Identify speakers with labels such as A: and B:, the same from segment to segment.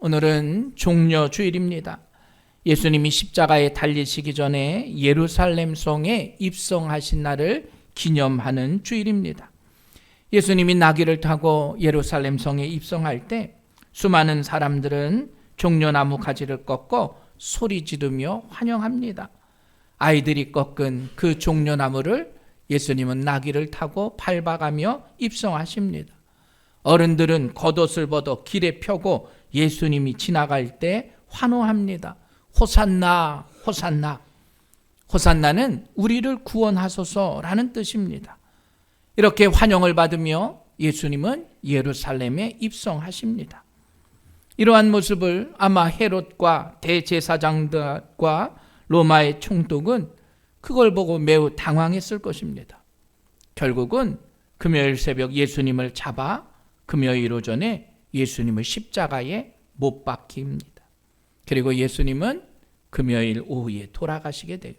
A: 오늘은 종려주일입니다. 예수님이 십자가에 달리시기 전에 예루살렘 성에 입성하신 날을 기념하는 주일입니다. 예수님이 나귀를 타고 예루살렘 성에 입성할 때 수많은 사람들은 종려나무 가지를 꺾고 소리 지르며 환영합니다. 아이들이 꺾은 그 종려나무를 예수님은 나귀를 타고 밟아가며 입성하십니다. 어른들은 겉옷을 벗어 길에 펴고 예수님이 지나갈 때 환호합니다. 호산나, 호산나. 호산나는 우리를 구원하소서라는 뜻입니다. 이렇게 환영을 받으며 예수님은 예루살렘에 입성하십니다. 이러한 모습을 아마 헤롯과 대제사장들과 로마의 총독은 그걸 보고 매우 당황했을 것입니다. 결국은 금요일 새벽 예수님을 잡아 금요일 오전에 예수님을 십자가에 못 박힙니다. 그리고 예수님은 금요일 오후에 돌아가시게 돼요.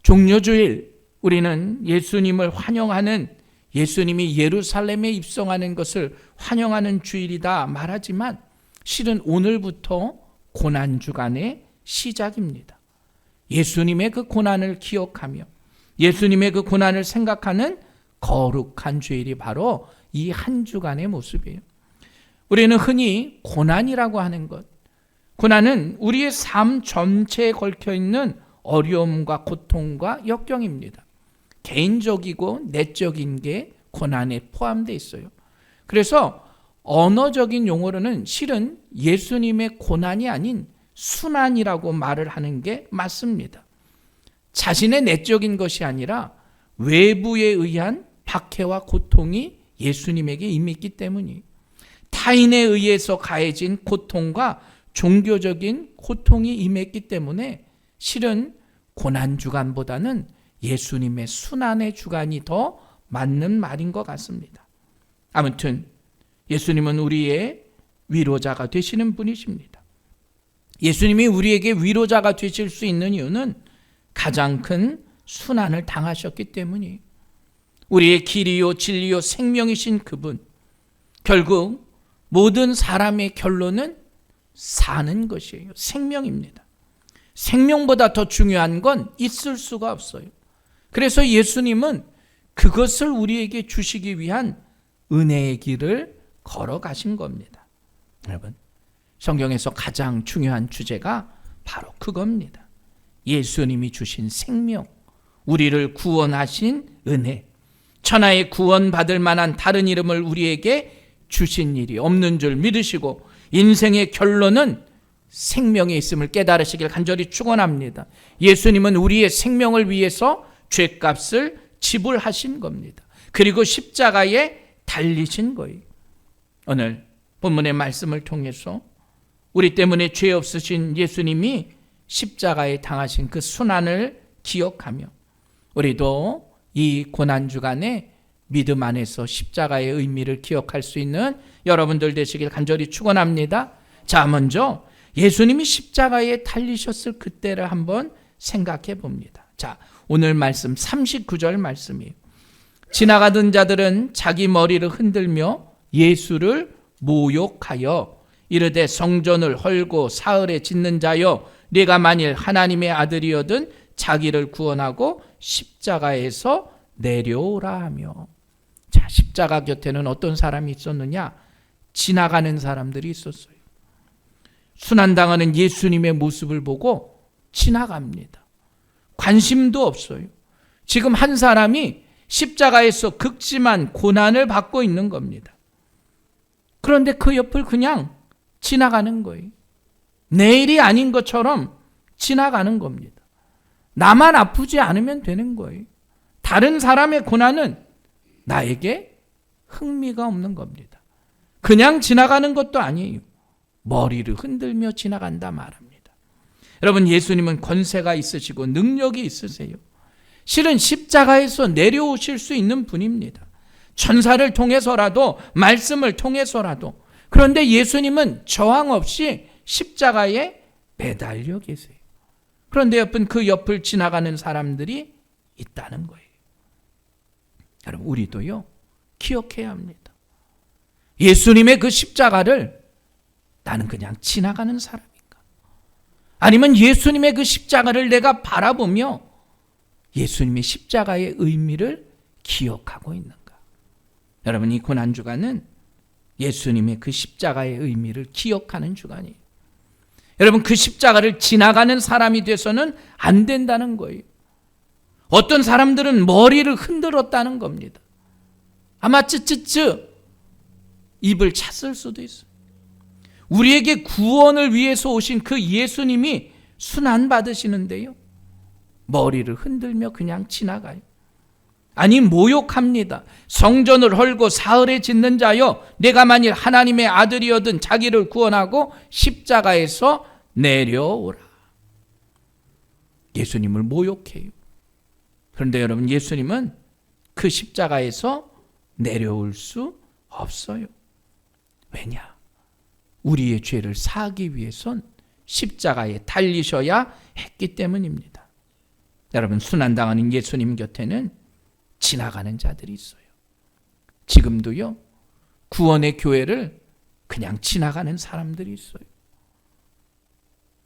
A: 종려주일, 우리는 예수님을 환영하는, 예수님이 예루살렘에 입성하는 것을 환영하는 주일이다 말하지만 실은 오늘부터 고난주간의 시작입니다. 예수님의 그 고난을 기억하며 예수님의 그 고난을 생각하는 거룩한 주일이 바로 이 한 주간의 모습이에요. 우리는 흔히 고난이라고 하는 것, 고난은 우리의 삶 전체에 걸쳐있는 어려움과 고통과 역경입니다. 개인적이고 내적인 게 고난에 포함되어 있어요. 그래서 언어적인 용어로는 실은 예수님의 고난이 아닌 순환이라고 말을 하는 게 맞습니다. 자신의 내적인 것이 아니라 외부에 의한 박해와 고통이 예수님에게 임했기 때문이, 타인에 의해서 가해진 고통과 종교적인 고통이 임했기 때문에 실은 고난주간보다는 예수님의 순환의 주간이 더 맞는 말인 것 같습니다. 아무튼 예수님은 우리의 위로자가 되시는 분이십니다. 예수님이 우리에게 위로자가 되실 수 있는 이유는 가장 큰 순환을 당하셨기 때문이에요. 우리의 길이요 진리요 생명이신 그분, 결국 모든 사람의 결론은 사는 것이에요. 생명입니다. 생명보다 더 중요한 건 있을 수가 없어요. 그래서 예수님은 그것을 우리에게 주시기 위한 은혜의 길을 걸어가신 겁니다. 여러분, 성경에서 가장 중요한 주제가 바로 그겁니다. 예수님이 주신 생명, 우리를 구원하신 은혜, 천하에 구원받을 만한 다른 이름을 우리에게 주신 일이 없는 줄 믿으시고 인생의 결론은 생명에 있음을 깨달으시길 간절히 축원합니다. 예수님은 우리의 생명을 위해서 죗값을 지불하신 겁니다. 그리고 십자가에 달리신 거예요. 오늘 본문의 말씀을 통해서 우리 때문에 죄 없으신 예수님이 십자가에 당하신 그 순환을 기억하며 우리도 이 고난주간에 믿음 안에서 십자가의 의미를 기억할 수 있는 여러분들 되시길 간절히 축원합니다. 자, 먼저 예수님이 십자가에 달리셨을 그때를 한번 생각해 봅니다. 자, 오늘 말씀 39절 말씀이에요. 지나가던 자들은 자기 머리를 흔들며 예수를 모욕하여 이르되 성전을 헐고 사흘에 짓는 자여, 네가 만일 하나님의 아들이거든 자기를 구원하고 십자가에서 내려오라 하며. 자, 십자가 곁에는 어떤 사람이 있었느냐? 지나가는 사람들이 있었어요. 순환당하는 예수님의 모습을 보고 지나갑니다. 관심도 없어요. 지금 한 사람이 십자가에서 극심한 고난을 받고 있는 겁니다. 그런데 그 옆을 그냥 지나가는 거예요. 내일이 아닌 것처럼 지나가는 겁니다. 나만 아프지 않으면 되는 거예요. 다른 사람의 고난은 나에게 흥미가 없는 겁니다. 그냥 지나가는 것도 아니에요. 머리를 흔들며 지나간다 말합니다. 여러분, 예수님은 권세가 있으시고 능력이 있으세요. 실은 십자가에서 내려오실 수 있는 분입니다. 천사를 통해서라도, 말씀을 통해서라도. 그런데 예수님은 저항 없이 십자가에 매달려 계세요. 그런데 그 옆을 지나가는 사람들이 있다는 거예요. 여러분, 우리도요, 기억해야 합니다. 예수님의 그 십자가를 나는 그냥 지나가는 사람인가? 아니면 예수님의 그 십자가를 내가 바라보며 예수님의 십자가의 의미를 기억하고 있는가? 여러분, 이 고난주간은 예수님의 그 십자가의 의미를 기억하는 주간이에요. 여러분, 그 십자가를 지나가는 사람이 돼서는 안 된다는 거예요. 어떤 사람들은 머리를 흔들었다는 겁니다. 아마 쯔쯔쯔 입을 찼을 수도 있어요. 우리에게 구원을 위해서 오신 그 예수님이 순환받으시는데요, 머리를 흔들며 그냥 지나가요. 아니, 모욕합니다. 성전을 헐고 사흘에 짓는 자여, 내가 만일 하나님의 아들이어든 자기를 구원하고 십자가에서 내려오라. 예수님을 모욕해요. 그런데 여러분, 예수님은 그 십자가에서 내려올 수 없어요. 왜냐? 우리의 죄를 사하기 위해선 십자가에 달리셔야 했기 때문입니다. 여러분, 순환당하는 예수님 곁에는 지나가는 자들이 있어요. 지금도요, 구원의 교회를 그냥 지나가는 사람들이 있어요.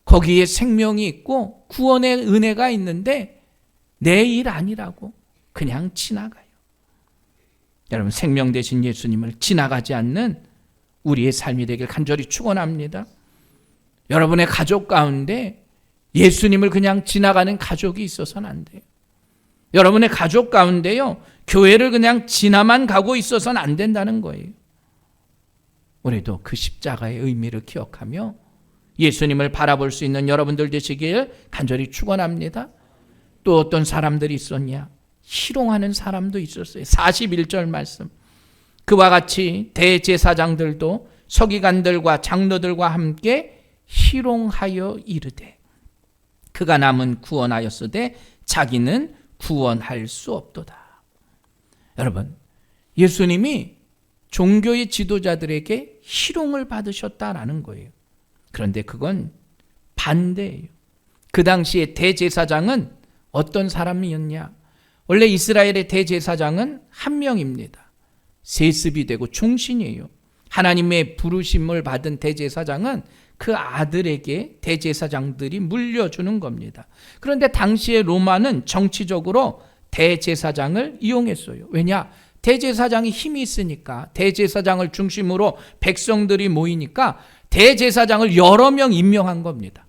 A: 거기에 생명이 있고 구원의 은혜가 있는데 내 일 아니라고 그냥 지나가요. 여러분, 생명 되신 예수님을 지나가지 않는 우리의 삶이 되길 간절히 축원합니다. 여러분의 가족 가운데 예수님을 그냥 지나가는 가족이 있어서는 안 돼요. 여러분의 가족 가운데요, 교회를 그냥 지나만 가고 있어서는 안 된다는 거예요. 우리도 그 십자가의 의미를 기억하며 예수님을 바라볼 수 있는 여러분들 되시길 간절히 축원합니다. 또 어떤 사람들이 있었냐? 희롱하는 사람도 있었어요. 41절 말씀. 그와 같이 대제사장들도 서기관들과 장로들과 함께 희롱하여 이르되 그가 남은 구원하였으되 자기는 구원할 수 없도다. 여러분, 예수님이 종교의 지도자들에게 희롱을 받으셨다라는 거예요. 그런데 그건 반대예요. 그 당시에 대제사장은 어떤 사람이었냐? 원래 이스라엘의 대제사장은 한 명입니다. 세습이 되고 종신이에요. 하나님의 부르심을 받은 대제사장은 그 아들에게 대제사장들이 물려주는 겁니다. 그런데 당시에 로마는 정치적으로 대제사장을 이용했어요. 왜냐? 대제사장이 힘이 있으니까, 대제사장을 중심으로 백성들이 모이니까 대제사장을 여러 명 임명한 겁니다.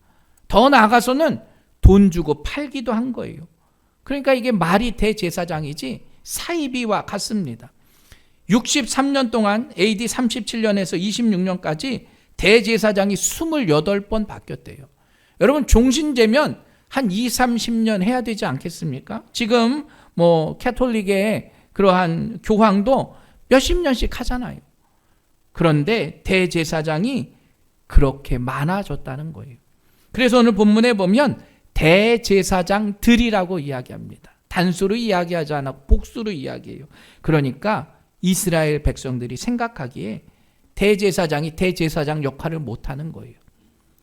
A: 더 나아가서는 돈 주고 팔기도 한 거예요. 그러니까 이게 말이 대제사장이지 사이비와 같습니다. 63년 동안 AD 37년에서 26년까지 대제사장이 28번 바뀌었대요. 여러분, 종신제면 한 20-30년 해야 되지 않겠습니까? 지금 캐톨릭의 그러한 교황도 몇십 년씩 하잖아요. 그런데 대제사장이 그렇게 많아졌다는 거예요. 그래서 오늘 본문에 보면 대제사장들이라고 이야기합니다. 단수로 이야기하지 않아 복수로 이야기해요. 그러니까 이스라엘 백성들이 생각하기에 대제사장이 대제사장 역할을 못하는 거예요.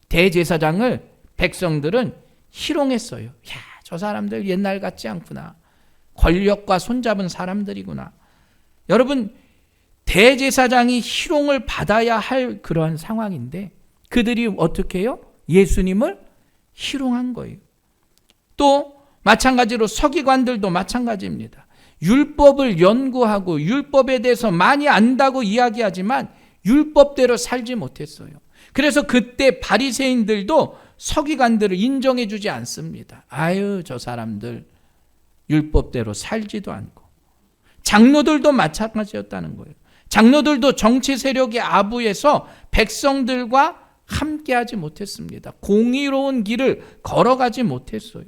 A: 대제사장을 백성들은 희롱했어요. 야, 저 사람들 옛날 같지 않구나. 권력과 손잡은 사람들이구나. 여러분, 대제사장이 희롱을 받아야 할 그런 상황인데 그들이 어떻게 해요? 예수님을 희롱한 거예요. 또 마찬가지로 서기관들도 마찬가지입니다. 율법을 연구하고 율법에 대해서 많이 안다고 이야기하지만 율법대로 살지 못했어요. 그래서 그때 바리새인들도 서기관들을 인정해 주지 않습니다. 아유, 저 사람들 율법대로 살지도 않고. 장로들도 마찬가지였다는 거예요. 장로들도 정치 세력의 아부에서 백성들과 함께하지 못했습니다. 공의로운 길을 걸어가지 못했어요.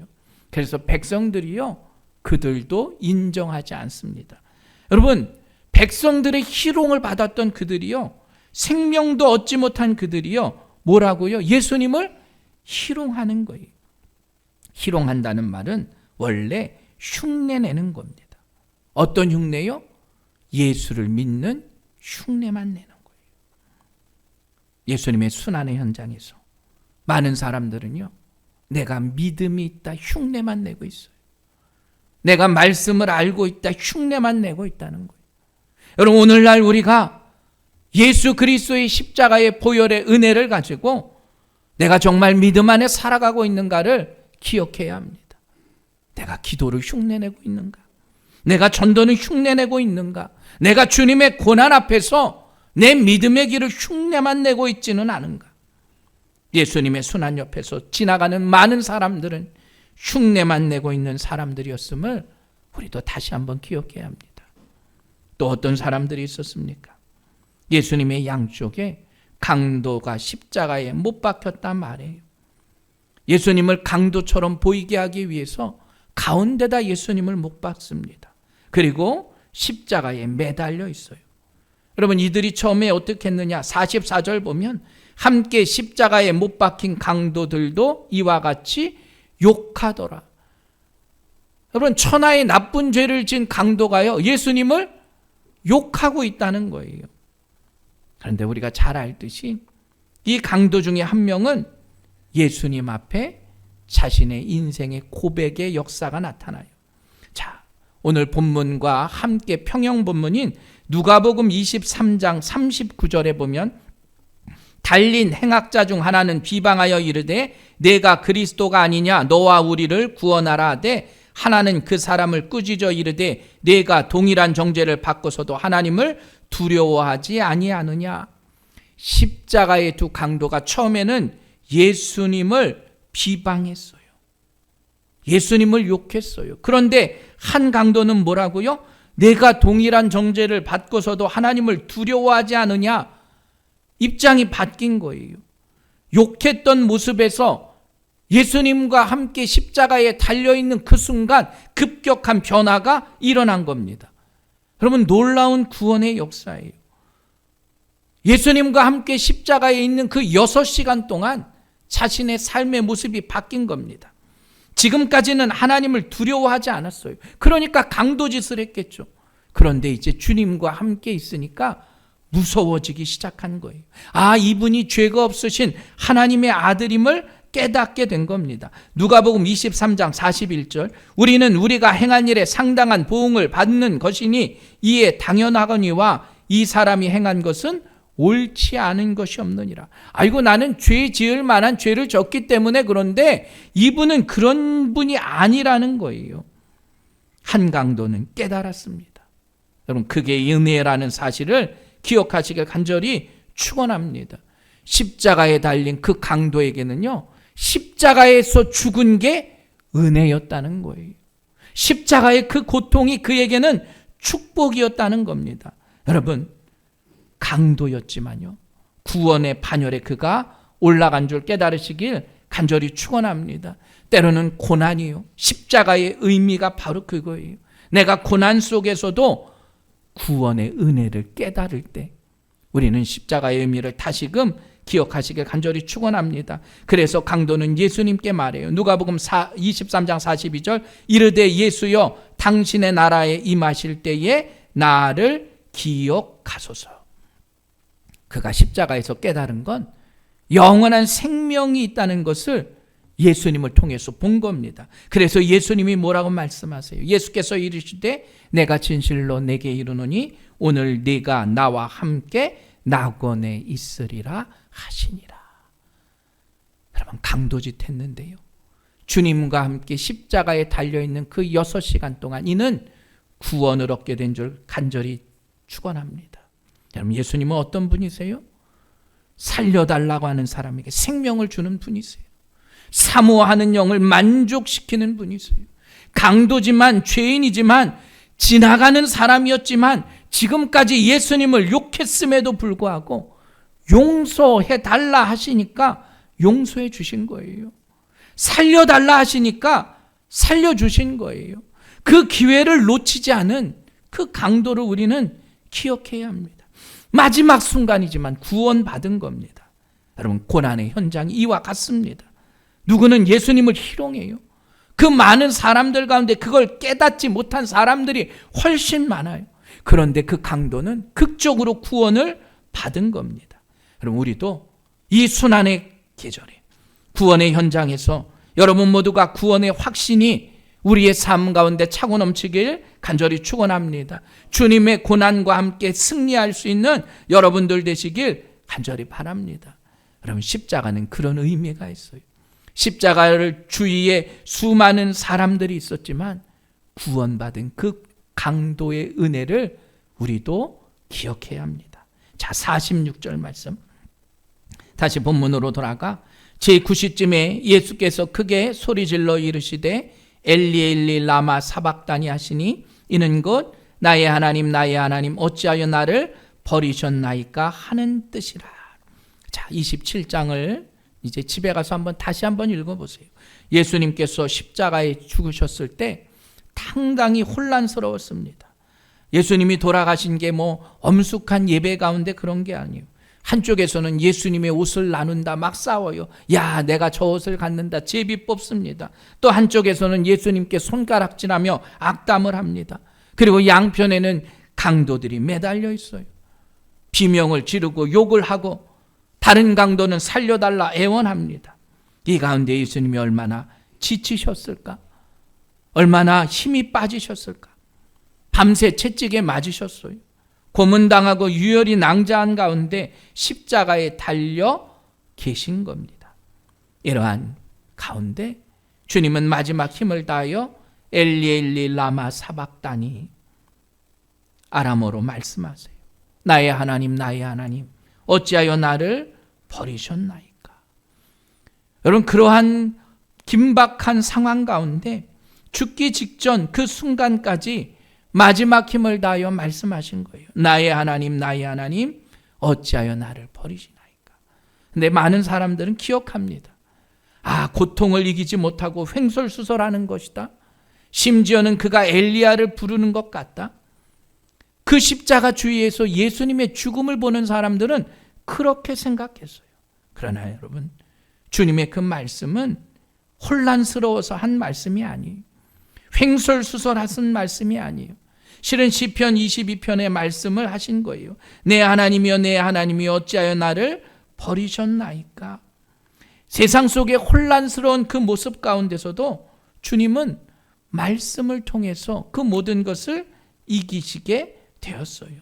A: 그래서 백성들이요, 그들도 인정하지 않습니다. 여러분, 백성들의 희롱을 받았던 그들이요, 생명도 얻지 못한 그들이요, 뭐라고요? 예수님을 희롱하는 거예요. 희롱한다는 말은 원래 흉내내는 겁니다. 어떤 흉내요? 예수를 믿는 흉내만 내는 거예요. 예수님의 순환의 현장에서 많은 사람들은요, 내가 믿음이 있다 흉내만 내고 있어요. 내가 말씀을 알고 있다 흉내만 내고 있다는 거예요. 여러분, 오늘날 우리가 예수 그리스도의 십자가의 보혈의 은혜를 가지고 내가 정말 믿음 안에 살아가고 있는가를 기억해야 합니다. 내가 기도를 흉내내고 있는가? 내가 전도는 흉내내고 있는가? 내가 주님의 고난 앞에서 내 믿음의 길을 흉내만 내고 있지는 않은가? 예수님의 순환 옆에서 지나가는 많은 사람들은 흉내만 내고 있는 사람들이었음을 우리도 다시 한번 기억해야 합니다. 또 어떤 사람들이 있었습니까? 예수님의 양쪽에 강도가 십자가에 못 박혔단 말이에요. 예수님을 강도처럼 보이게 하기 위해서 가운데다 예수님을 못 박습니다. 그리고 십자가에 매달려 있어요. 여러분, 이들이 처음에 어떻게 했느냐? 44절 보면 함께 십자가에 못 박힌 강도들도 이와 같이 욕하더라. 여러분, 천하의 나쁜 죄를 지은 강도가요, 예수님을 욕하고 있다는 거예요. 그런데 우리가 잘 알듯이 이 강도 중에 한 명은 예수님 앞에 자신의 인생의 고백의 역사가 나타나요. 자, 오늘 본문과 함께 평형 본문인 누가복음 23장 39절에 보면 달린 행악자 중 하나는 비방하여 이르되 내가 그리스도가 아니냐 너와 우리를 구원하라 하되 하나는 그 사람을 꾸짖어 이르되 내가 동일한 정죄를 받고서도 하나님을 두려워하지 아니하느냐. 십자가의 두 강도가 처음에는 예수님을 비방했어요. 예수님을 욕했어요. 그런데 한 강도는 뭐라고요? 내가 동일한 정죄를 받고서도 하나님을 두려워하지 않으냐. 입장이 바뀐 거예요. 욕했던 모습에서 예수님과 함께 십자가에 달려있는 그 순간 급격한 변화가 일어난 겁니다. 여러분, 놀라운 구원의 역사예요. 예수님과 함께 십자가에 있는 그 6시간 동안 자신의 삶의 모습이 바뀐 겁니다. 지금까지는 하나님을 두려워하지 않았어요. 그러니까 강도짓을 했겠죠. 그런데 이제 주님과 함께 있으니까 무서워지기 시작한 거예요. 아, 이분이 죄가 없으신 하나님의 아들임을 깨닫게 된 겁니다. 누가복음 23장 41절 우리는 우리가 행한 일에 상당한 보응을 받는 것이니 이에 당연하거니와 이 사람이 행한 것은 옳지 않은 것이 없느니라. 아이고, 나는 죄 지을 만한 죄를 졌기 때문에 그런데 이분은 그런 분이 아니라는 거예요. 한 강도는 깨달았습니다. 여러분, 그게 은혜라는 사실을 기억하시길 간절히 축원합니다. 십자가에 달린 그 강도에게는요, 십자가에서 죽은 게 은혜였다는 거예요. 십자가의 그 고통이 그에게는 축복이었다는 겁니다. 여러분, 강도였지만요, 구원의 반열에 그가 올라간 줄 깨달으시길 간절히 축원합니다. 때로는 고난이요, 십자가의 의미가 바로 그거예요. 내가 고난 속에서도 구원의 은혜를 깨달을 때 우리는 십자가의 의미를 다시금 기억하시길 간절히 축원합니다. 그래서 강도는 예수님께 말해요. 누가복음 23장 42절 이르되 예수여 당신의 나라에 임하실 때에 나를 기억하소서. 그가 십자가에서 깨달은 건 영원한 생명이 있다는 것을 예수님을 통해서 본 겁니다. 그래서 예수님이 뭐라고 말씀하세요? 예수께서 이르시되 내가 진실로 내게 이르노니 오늘 네가 나와 함께 낙원에 있으리라 하시니라. 여러분, 강도짓 했는데요, 주님과 함께 십자가에 달려있는 그 6시간 동안 이는 구원을 얻게 된 줄 간절히 축원합니다. 여러분, 예수님은 어떤 분이세요? 살려달라고 하는 사람에게 생명을 주는 분이세요. 사모하는 영을 만족시키는 분이세요. 강도지만 죄인이지만 지나가는 사람이었지만 지금까지 예수님을 욕했음에도 불구하고 용서해달라 하시니까 용서해 주신 거예요. 살려달라 하시니까 살려주신 거예요. 그 기회를 놓치지 않은 그 강도를 우리는 기억해야 합니다. 마지막 순간이지만 구원받은 겁니다. 여러분, 고난의 현장이 이와 같습니다. 누구는 예수님을 희롱해요. 그 많은 사람들 가운데 그걸 깨닫지 못한 사람들이 훨씬 많아요. 그런데 그 강도는 극적으로 구원을 받은 겁니다. 그럼 우리도 이 순환의 계절에 구원의 현장에서 여러분 모두가 구원의 확신이 우리의 삶 가운데 차고 넘치길 간절히 축원합니다. 주님의 고난과 함께 승리할 수 있는 여러분들 되시길 간절히 바랍니다. 여러분, 십자가는 그런 의미가 있어요. 십자가를 주위에 수많은 사람들이 있었지만 구원받은 그 강도의 은혜를 우리도 기억해야 합니다. 자, 46절 말씀. 다시 본문으로 돌아가 제9시쯤에 예수께서 크게 소리질러 이르시되 엘리 엘리 라마 사박다니 하시니 이는 곧 나의 하나님 나의 하나님 어찌하여 나를 버리셨나이까 하는 뜻이라. 자, 27장을 이제 집에 가서 다시 한번 읽어보세요. 예수님께서 십자가에 죽으셨을 때 상당히 혼란스러웠습니다. 예수님이 돌아가신 게 엄숙한 예배 가운데 그런 게 아니에요. 한쪽에서는 예수님의 옷을 나눈다, 막 싸워요. 야, 내가 저 옷을 갖는다, 제비 뽑습니다. 또 한쪽에서는 예수님께 손가락질하며 악담을 합니다. 그리고 양편에는 강도들이 매달려 있어요. 비명을 지르고 욕을 하고 다른 강도는 살려달라 애원합니다. 이 가운데 예수님이 얼마나 지치셨을까? 얼마나 힘이 빠지셨을까? 밤새 채찍에 맞으셨어요. 고문당하고 유혈이 낭자한 가운데 십자가에 달려 계신 겁니다. 이러한 가운데 주님은 마지막 힘을 다하여 엘리 엘리 라마 사박다니 아람어로 말씀하세요. 나의 하나님 나의 하나님 어찌하여 나를 버리셨나이까. 여러분, 그러한 긴박한 상황 가운데 죽기 직전 그 순간까지 마지막 힘을 다하여 말씀하신 거예요. 나의 하나님 나의 하나님 어찌하여 나를 버리시나이까. 근데 많은 사람들은 기억합니다. 고통을 이기지 못하고 횡설수설하는 것이다. 심지어는 그가 엘리야를 부르는 것 같다. 그 십자가 주위에서 예수님의 죽음을 보는 사람들은 그렇게 생각했어요. 그러나 여러분, 주님의 그 말씀은 혼란스러워서 한 말씀이 아니에요. 횡설수설하신 말씀이 아니에요. 실은 시편 22편의 말씀을 하신 거예요. 내 하나님이여 내 하나님이여 어찌하여 나를 버리셨나이까. 세상 속의 혼란스러운 그 모습 가운데서도 주님은 말씀을 통해서 그 모든 것을 이기시게 되었어요.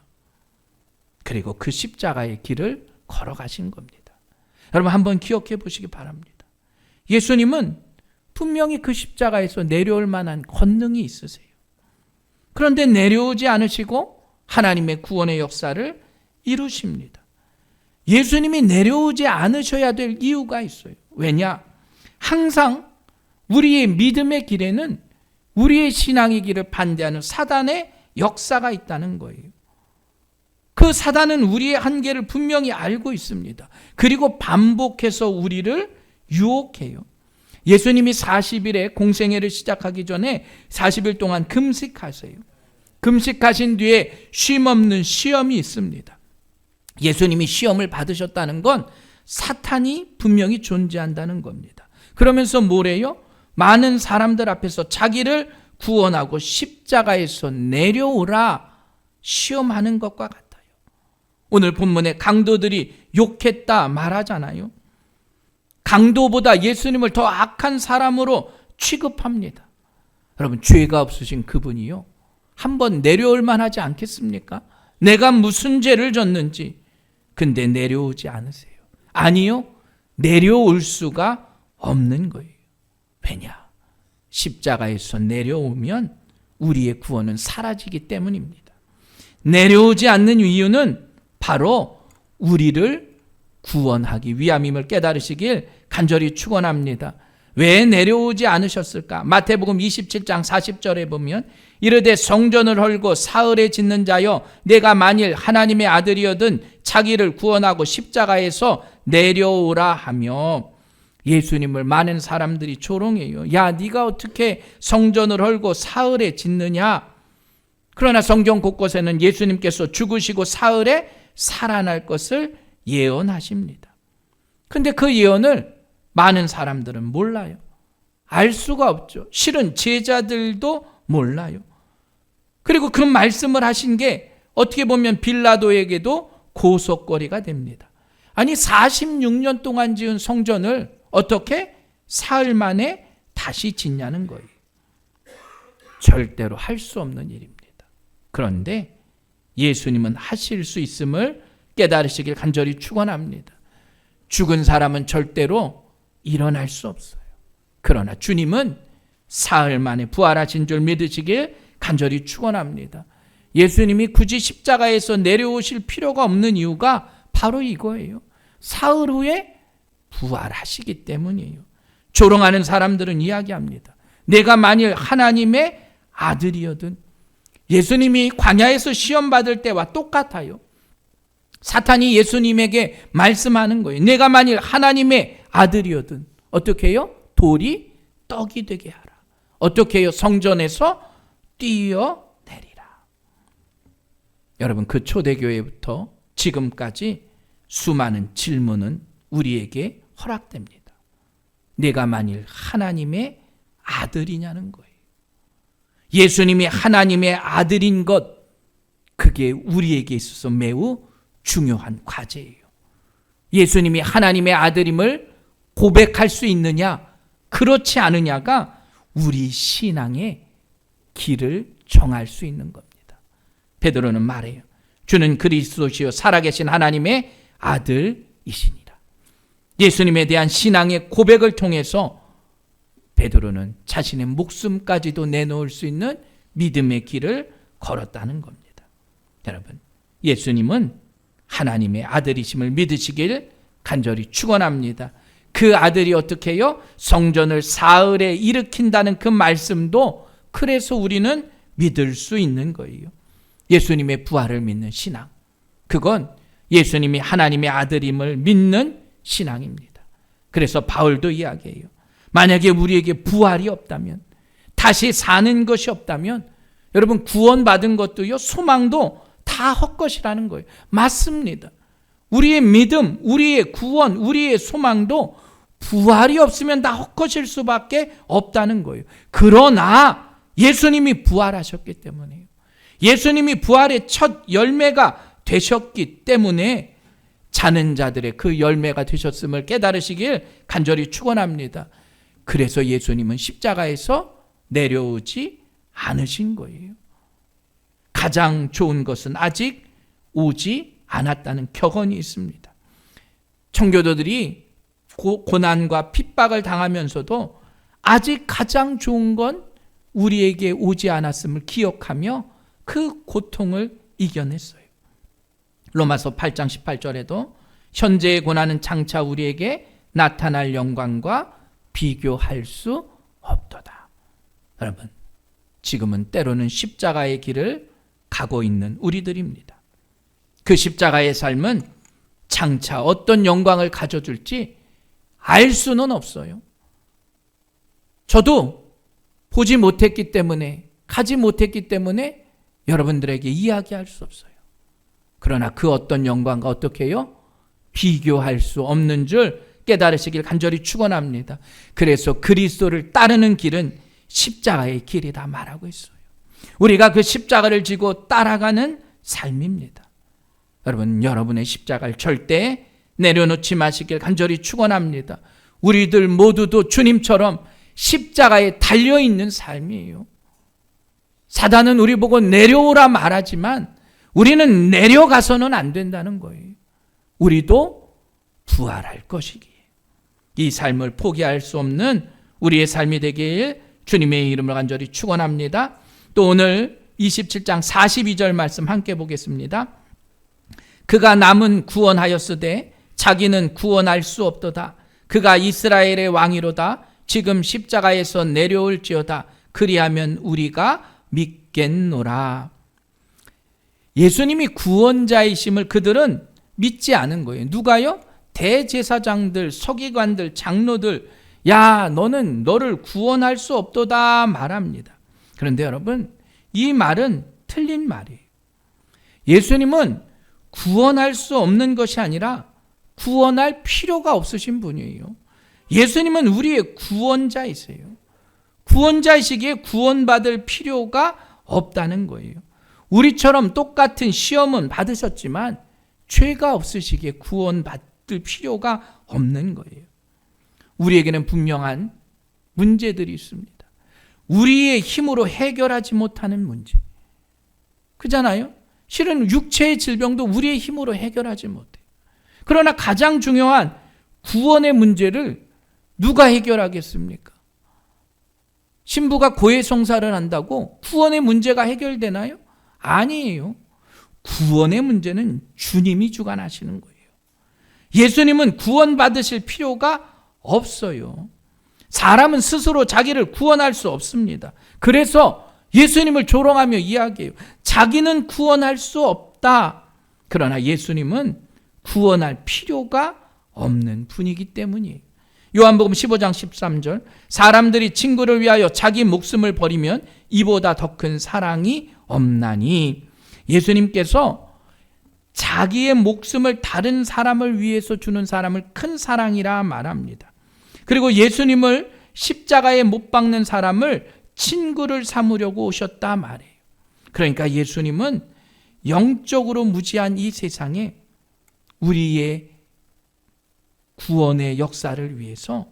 A: 그리고 그 십자가의 길을 걸어가신 겁니다. 여러분, 한번 기억해 보시기 바랍니다. 예수님은 분명히 그 십자가에서 내려올 만한 권능이 있으세요. 그런데 내려오지 않으시고 하나님의 구원의 역사를 이루십니다. 예수님이 내려오지 않으셔야 될 이유가 있어요. 왜냐? 항상 우리의 믿음의 길에는 우리의 신앙의 길을 반대하는 사단의 역사가 있다는 거예요. 그 사단은 우리의 한계를 분명히 알고 있습니다. 그리고 반복해서 우리를 유혹해요. 예수님이 40일에 공생애를 시작하기 전에 40일 동안 금식하세요. 금식하신 뒤에 쉼없는 시험이 있습니다. 예수님이 시험을 받으셨다는 건 사탄이 분명히 존재한다는 겁니다. 그러면서 뭐래요? 많은 사람들 앞에서 자기를 구원하고 십자가에서 내려오라 시험하는 것과 같아요. 오늘 본문에 강도들이 욕했다 말하잖아요. 강도보다 예수님을 더 악한 사람으로 취급합니다. 여러분, 죄가 없으신 그분이요, 한번 내려올 만하지 않겠습니까? 내가 무슨 죄를 졌는지. 근데 내려오지 않으세요. 아니요, 내려올 수가 없는 거예요. 왜냐? 십자가에서 내려오면 우리의 구원은 사라지기 때문입니다. 내려오지 않는 이유는 바로 우리를 구원하기 위함임을 깨달으시길 간절히 축원합니다. 왜 내려오지 않으셨을까? 마태복음 27장 40절에 보면 이르되 성전을 헐고 사흘에 짓는 자여 내가 만일 하나님의 아들이어든 자기를 구원하고 십자가에서 내려오라 하며, 예수님을 많은 사람들이 조롱해요. 야, 네가 어떻게 성전을 헐고 사흘에 짓느냐? 그러나 성경 곳곳에는 예수님께서 죽으시고 사흘에 살아날 것을 예언하십니다. 근데 그 예언을 많은 사람들은 몰라요. 알 수가 없죠. 실은 제자들도 몰라요. 그리고 그 말씀을 하신 게 어떻게 보면 빌라도에게도 고속거리가 됩니다. 아니, 46년 동안 지은 성전을 어떻게 사흘 만에 다시 짓냐는 거예요. 절대로 할 수 없는 일입니다. 그런데 예수님은 하실 수 있음을 깨달으시길 간절히 축원합니다. 죽은 사람은 절대로 일어날 수 없어요. 그러나 주님은 사흘 만에 부활하신 줄 믿으시길 간절히 축원합니다. 예수님이 굳이 십자가에서 내려오실 필요가 없는 이유가 바로 이거예요. 사흘 후에 부활하시기 때문이에요. 조롱하는 사람들은 이야기합니다. 내가 만일 하나님의 아들이어든, 예수님이 광야에서 시험 받을 때와 똑같아요. 사탄이 예수님에게 말씀하는 거예요. 내가 만일 하나님의 아들이어든 어떻게 해요? 돌이 떡이 되게 하라. 어떻게 해요? 성전에서 뛰어내리라. 여러분, 그 초대교회부터 지금까지 수많은 질문은 우리에게 허락됩니다. 내가 만일 하나님의 아들이냐는 거예요. 예수님이 하나님의 아들인 것, 그게 우리에게 있어서 매우 중요한 과제예요. 예수님이 하나님의 아들임을 고백할 수 있느냐, 그렇지 않으냐가 우리 신앙의 길을 정할 수 있는 겁니다. 베드로는 말해요. 주는 그리스도시요 살아계신 하나님의 아들이시니라. 예수님에 대한 신앙의 고백을 통해서 베드로는 자신의 목숨까지도 내놓을 수 있는 믿음의 길을 걸었다는 겁니다. 여러분, 예수님은 하나님의 아들이심을 믿으시길 간절히 축원합니다. 그 아들이 어떻게 해요? 성전을 사흘에 일으킨다는 그 말씀도 그래서 우리는 믿을 수 있는 거예요. 예수님의 부활을 믿는 신앙, 그건 예수님이 하나님의 아들임을 믿는 신앙입니다. 그래서 바울도 이야기해요. 만약에 우리에게 부활이 없다면, 다시 사는 것이 없다면, 여러분, 구원받은 것도요, 소망도 다 헛것이라는 거예요. 맞습니다. 우리의 믿음, 우리의 구원, 우리의 소망도 부활이 없으면 다 헛것일 수밖에 없다는 거예요. 그러나 예수님이 부활하셨기 때문에요. 예수님이 부활의 첫 열매가 되셨기 때문에 자는 자들의 그 열매가 되셨음을 깨달으시길 간절히 축원합니다. 그래서 예수님은 십자가에서 내려오지 않으신 거예요. 가장 좋은 것은 아직 오지 않았다는 격언이 있습니다. 청교도들이 고난과 핍박을 당하면서도 아직 가장 좋은 건 우리에게 오지 않았음을 기억하며 그 고통을 이겨냈어요. 로마서 8장 18절에도 현재의 고난은 장차 우리에게 나타날 영광과 비교할 수 없도다. 여러분, 지금은 때로는 십자가의 길을 가고 있는 우리들입니다. 그 십자가의 삶은 장차 어떤 영광을 가져줄지 알 수는 없어요. 저도 보지 못했기 때문에, 가지 못했기 때문에 여러분들에게 이야기할 수 없어요. 그러나 그 어떤 영광과 어떻게 해요? 비교할 수 없는 줄 깨달으시길 간절히 축원합니다. 그래서 그리스도를 따르는 길은 십자가의 길이다 말하고 있어요. 우리가 그 십자가를 지고 따라가는 삶입니다. 여러분, 여러분의 십자가를 절대 내려놓지 마시길 간절히 축원합니다. 우리들 모두도 주님처럼 십자가에 달려있는 삶이에요. 사단은 우리 보고 내려오라 말하지만 우리는 내려가서는 안 된다는 거예요. 우리도 부활할 것이기에 이 삶을 포기할 수 없는 우리의 삶이 되길 주님의 이름으로 간절히 축원합니다. 또 오늘 27장 42절 말씀 함께 보겠습니다. 그가 남은 구원하였으되 자기는 구원할 수 없도다. 그가 이스라엘의 왕이로다. 지금 십자가에서 내려올지어다. 그리하면 우리가 믿겠노라. 예수님이 구원자이심을 그들은 믿지 않은 거예요. 누가요? 대제사장들, 서기관들, 장로들, 야, 너를 구원할 수 없도다 말합니다. 그런데 여러분, 이 말은 틀린 말이에요. 예수님은 구원할 수 없는 것이 아니라 구원할 필요가 없으신 분이에요. 예수님은 우리의 구원자이세요. 구원자이시기에 구원받을 필요가 없다는 거예요. 우리처럼 똑같은 시험은 받으셨지만 죄가 없으시기에 구원받을 필요가 없는 거예요. 우리에게는 분명한 문제들이 있습니다. 우리의 힘으로 해결하지 못하는 문제. 그잖아요. 실은 육체의 질병도 우리의 힘으로 해결하지 못해요. 그러나 가장 중요한 구원의 문제를 누가 해결하겠습니까? 신부가 고해성사를 한다고 구원의 문제가 해결되나요? 아니에요. 구원의 문제는 주님이 주관하시는 거예요. 예수님은 구원받으실 필요가 없어요. 사람은 스스로 자기를 구원할 수 없습니다. 그래서 예수님을 조롱하며 이야기해요. 자기는 구원할 수 없다. 그러나 예수님은 구원할 필요가 없는 분이기 때문이에요. 요한복음 15장 13절, 사람들이 친구를 위하여 자기 목숨을 버리면 이보다 더 큰 사랑이 없나니. 예수님께서 자기의 목숨을 다른 사람을 위해서 주는 사람을 큰 사랑이라 말합니다. 그리고 예수님을 십자가에 못 박는 사람을 친구를 삼으려고 오셨다 말해요. 그러니까 예수님은 영적으로 무지한 이 세상에 우리의 구원의 역사를 위해서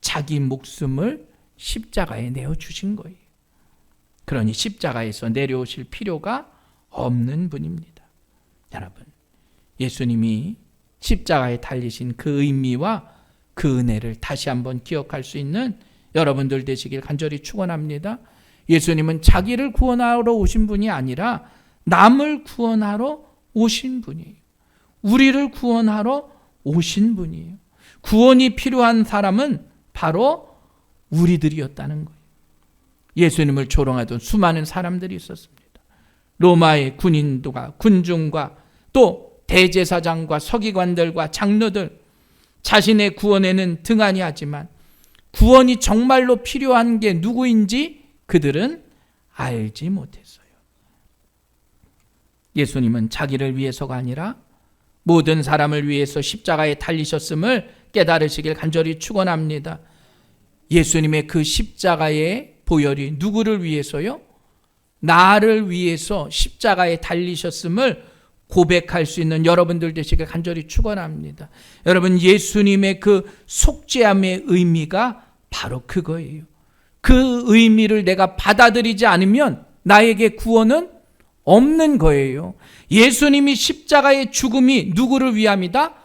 A: 자기 목숨을 십자가에 내어주신 거예요. 그러니 십자가에서 내려오실 필요가 없는 분입니다. 여러분, 예수님이 십자가에 달리신 그 의미와 그 은혜를 다시 한번 기억할 수 있는 여러분들 되시길 간절히 축원합니다. 예수님은 자기를 구원하러 오신 분이 아니라 남을 구원하러 오신 분이에요. 우리를 구원하러 오신 분이에요. 구원이 필요한 사람은 바로 우리들이었다는 거예요. 예수님을 조롱하던 수많은 사람들이 있었습니다. 로마의 군중과 또 대제사장과 서기관들과 장로들, 자신의 구원에는 등한히 하지만 구원이 정말로 필요한 게 누구인지 그들은 알지 못했어요. 예수님은 자기를 위해서가 아니라 모든 사람을 위해서 십자가에 달리셨음을 깨달으시길 간절히 축원합니다. 예수님의 그 십자가의 보혈이 누구를 위해서요? 나를 위해서 십자가에 달리셨음을 고백할 수 있는 여러분들 되시길 간절히 축원합니다. 여러분, 예수님의 그 속죄함의 의미가 바로 그거예요. 그 의미를 내가 받아들이지 않으면 나에게 구원은 없는 거예요. 예수님이 십자가의 죽음이 누구를 위함이다?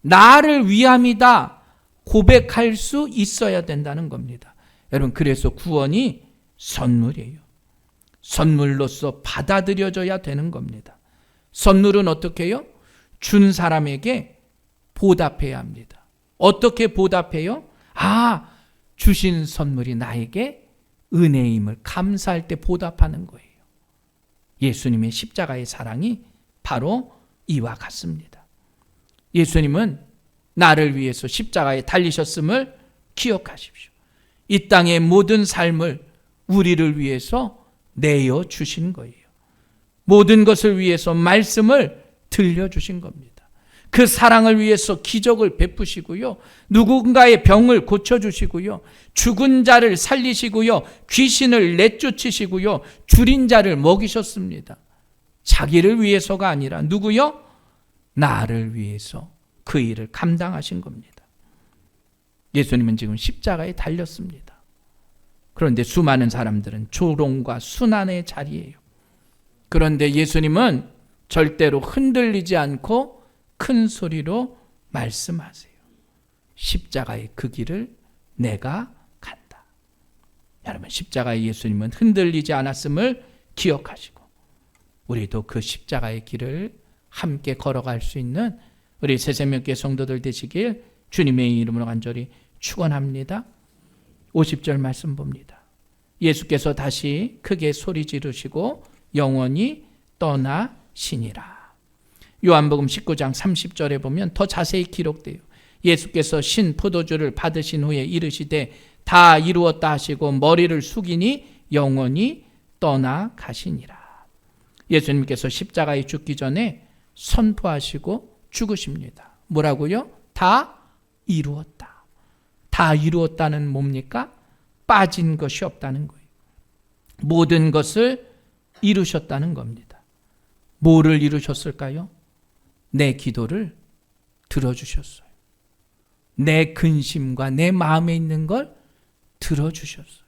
A: 나를 위함이다. 고백할 수 있어야 된다는 겁니다. 여러분, 그래서 구원이 선물이에요. 선물로서 받아들여져야 되는 겁니다. 선물은 어떻게 해요? 준 사람에게 보답해야 합니다. 어떻게 보답해요? 주신 선물이 나에게 은혜임을 감사할 때 보답하는 거예요. 예수님의 십자가의 사랑이 바로 이와 같습니다. 예수님은 나를 위해서 십자가에 달리셨음을 기억하십시오. 이 땅의 모든 삶을 우리를 위해서 내어주신 거예요. 모든 것을 위해서 말씀을 들려주신 겁니다. 그 사랑을 위해서 기적을 베푸시고요. 누군가의 병을 고쳐주시고요. 죽은 자를 살리시고요. 귀신을 내쫓으시고요. 줄인 자를 먹이셨습니다. 자기를 위해서가 아니라 누구요? 나를 위해서 그 일을 감당하신 겁니다. 예수님은 지금 십자가에 달렸습니다. 그런데 수많은 사람들은 조롱과 순환의 자리예요. 그런데 예수님은 절대로 흔들리지 않고 큰 소리로 말씀하세요. 십자가의 그 길을 내가 간다. 여러분, 십자가의 예수님은 흔들리지 않았음을 기억하시고 우리도 그 십자가의 길을 함께 걸어갈 수 있는 우리 새생명교회 성도들 되시길 주님의 이름으로 간절히 축원합니다. 50절 말씀 봅니다. 예수께서 다시 크게 소리 지르시고 영원히 떠나시니라. 요한복음 19장 30절에 보면 더 자세히 기록돼요. 예수께서 신 포도주를 받으신 후에 이르시되 다 이루었다 하시고 머리를 숙이니 영원히 떠나가시니라. 예수님께서 십자가에 죽기 전에 선포하시고 죽으십니다. 뭐라고요? 다 이루었다. 다 이루었다는 뭡니까? 빠진 것이 없다는 거예요. 모든 것을 이루셨다는 겁니다. 뭐를 이루셨을까요? 내 기도를 들어주셨어요. 내 근심과 내 마음에 있는 걸 들어주셨어요.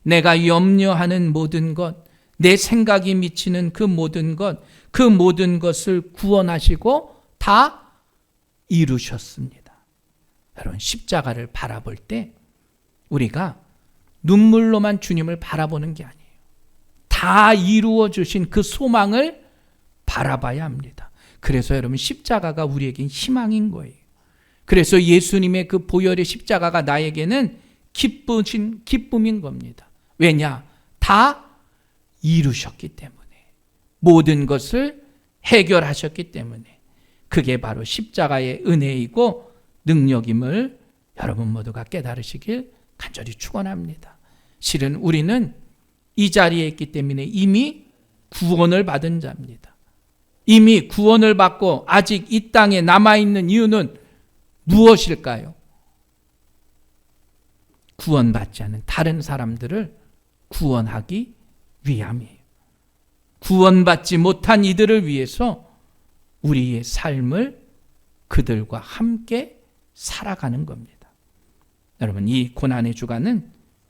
A: 내가 염려하는 모든 것, 내 생각이 미치는 그 모든 것, 그 모든 것을 구원하시고 다 이루셨습니다. 여러분, 십자가를 바라볼 때 우리가 눈물로만 주님을 바라보는 게 아니에요. 다 이루어 주신 그 소망을 바라봐야 합니다. 그래서 여러분, 십자가가 우리에겐 희망인 거예요. 그래서 예수님의 그 보혈의 십자가가 나에게는 기쁨인 겁니다. 왜냐? 다 이루셨기 때문에. 모든 것을 해결하셨기 때문에. 그게 바로 십자가의 은혜이고 능력임을 여러분 모두가 깨달으시길 간절히 축원합니다. 실은 우리는 이 자리에 있기 때문에 이미 구원을 받은 자입니다. 이미 구원을 받고 아직 이 땅에 남아있는 이유는 무엇일까요? 구원받지 않은 다른 사람들을 구원하기 위함이에요. 구원받지 못한 이들을 위해서 우리의 삶을 그들과 함께 살아가는 겁니다. 여러분, 이 고난의 주간은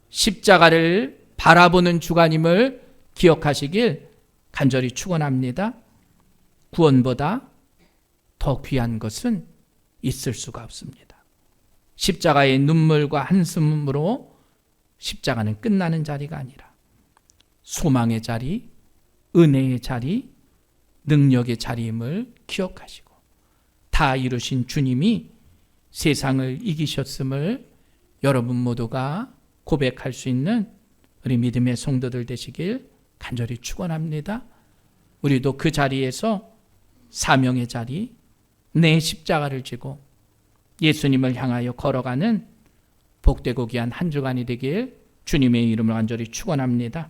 A: 십자가를 바라보는 주간임을 기억하시길 간절히 축원합니다. 구원보다 더 귀한 것은 있을 수가 없습니다. 십자가의 눈물과 한숨으로 십자가는 끝나는 자리가 아니라 소망의 자리, 은혜의 자리, 능력의 자리임을 기억하시고 다 이루신 주님이 세상을 이기셨음을 여러분 모두가 고백할 수 있는 우리 믿음의 성도들 되시길 간절히 축원합니다. 우리도 그 자리에서 사명의 자리, 내 십자가를 지고 예수님을 향하여 걸어가는 복되고 귀한 한 주간이 되길 주님의 이름으로 간절히 축원합니다.